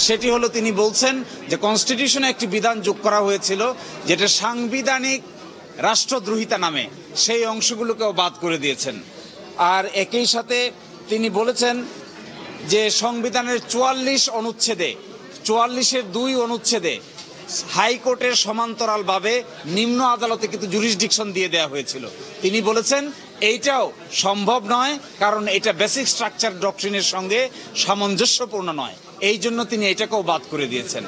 সেটি হলো তিনি বলছেন যে কনস্টিটিউশনে একটি বিধান যোগ করা হয়েছিল যেটা সাংবিধানিক রাষ্ট্রদ্রোহিতা নামে, সেই অংশগুলোকেও বাদ করে দিয়েছেন। আর একই সাথে তিনি বলেছেন যে সংবিধানের 44 অনুচ্ছেদে 44-এর 2 অনুচ্ছেদে হাইকোর্টের সমান্তরালভাবে নিম্ন আদালতে কিন্তু জুরিসডিকশন দিয়ে দেওয়া হয়েছিল। তিনি বলেছেন এইটাও সম্ভব নয়, কারণ এটা বেসিক স্ট্রাকচার ডক্ট্রিনের সঙ্গে সামঞ্জস্যপূর্ণ নয়, এই জন্য তিনি এটাকেও বাদ করে দিয়েছেন।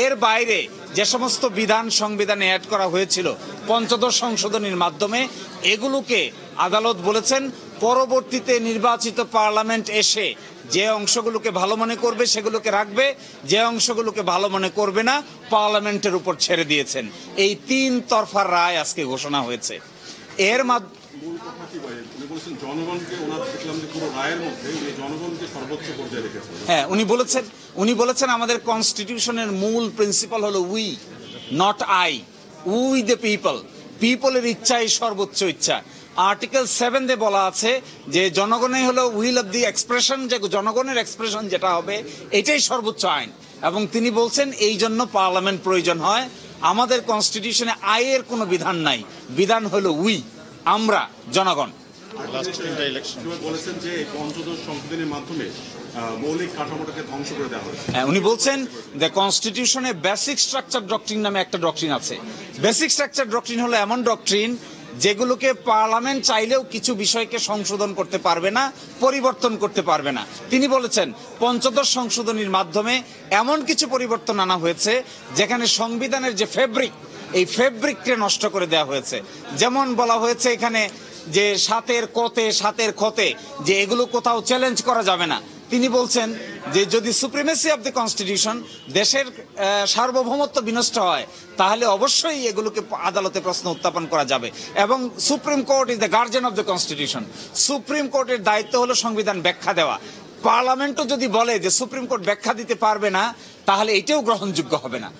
এর বাইরে যে সমস্ত বিধান সংবিধানে অ্যাড করা হয়েছিল পঞ্চদশ সংশোধনীর মাধ্যমে, এগুলোকে আদালত বলেছেন পরবর্তীতে নির্বাচিত পার্লামেন্ট এসে যে অংশগুলোকে ভালো মনে করবে সেগুলোকে রাখবে, যে অংশগুলোকে ভালো মনে করবে না পার্লামেন্টের উপর ছেড়ে দিয়েছেন। এই 3 তরফার রায় আজকে ঘোষণা হয়েছে। এর হ্যাঁ, উনি বলেছেন আমাদের কনস্টিটিউশনের মূল প্রিন্সিপাল হলো we, not I, we the people, পিপলের ইচ্ছাই সর্বোচ্চ ইচ্ছা। আর্টিকেল 7 বলা আছে যে জনগণই হলো উইল অফ দি এক্সপ্রেশন, যে জনগণের এক্সপ্রেশন যেটা হবে এটাই সর্বোচ্চ আইন। এবং তিনি বলছেন এই জন্য পার্লামেন্ট প্রয়োজন হয়। আমাদের কনস্টিটিউশনে আইয়ের কোনো বিধান নাই, বিধান হলো উই, আমরা জনগণ। উনি বলছেন যে কনস্টিটিউশনে বেসিক স্ট্রাকচার ডক্ট্রিন নামে একটা ডক্ট্রিন আছে। বেসিক স্ট্রাকচার ডক্ট্রিন হলো এমন ডক্ট্রিন যেগুলোকে পার্লামেন্ট চাইলেও কিছু বিষয়কে সংশোধন করতে পারবে না, পরিবর্তন করতে পারবে না। তিনি বলেছেন পঞ্চদশ সংশোধনীর মাধ্যমে এমন কিছু পরিবর্তন আনা হয়েছে যেখানে সংবিধানের যে ফেব্রিক, এই ফেব্রিককে নষ্ট করে দেওয়া হয়েছে। যেমন বলা হয়েছে এখানে যে 7 খতে যে এগুলো কোথাও চ্যালেঞ্জ করা যাবে না। তিনি বলছেন যে যদি সুপ্রিমেসি অফ দ্য কনস্টিটিউশন, দেশের সার্বভৌমত্ব বিনষ্ট হয়, তাহলে অবশ্যই এগুলোকে আদালতে প্রশ্ন উত্থাপন করা যাবে। এবং supreme court is the guardian of the constitution, supreme কোর্টের দায়িত্ব হলো সংবিধান ব্যাখ্যা দেওয়া। পার্লামেন্টও যদি বলে যে সুপ্রিম কোর্ট ব্যাখ্যা দিতে পারবে না, তাহলে এটাও গ্রহণযোগ্য হবে না।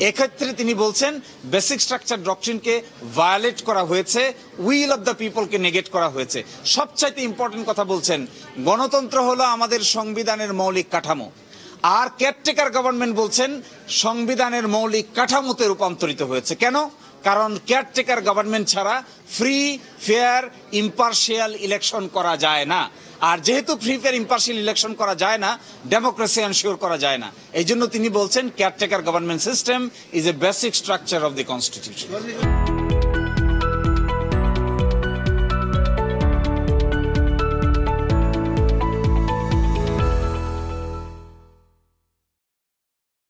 এক্ষেত্রে তিনি বলছেন বেসিক স্ট্রাকচার ডক্ট্রিনকে ভায়োলেট করা হয়েছে, উইল অফ দ্য পিপলকে নেগেট করা হয়েছে। সবচাইতে ইম্পর্টেন্ট কথা বলছেন, গণতন্ত্র হলো আমাদের সংবিধানের মৌলিক কাঠামো, আর কেয়ারটেকার গভর্নমেন্ট বলছেন সংবিধানের মৌলিক কাঠামোতে রূপান্তরিত হয়েছে। কেন? কারণ কেয়ারটেকার গভর্নমেন্ট ছাড়া ফ্রি, ফেয়ার, ইম্পার্শিয়াল ইলেকশন করা যায় না। আর যেহেতু ফ্রি, ফেয়ার, ইম্পার্শিয়াল ইলেকশন করা যায় না, ডেমোক্রেসি এনশিওর করা যায় না। এই জন্য তিনি বলছেন caretaker government system is a basic structure of the constitution.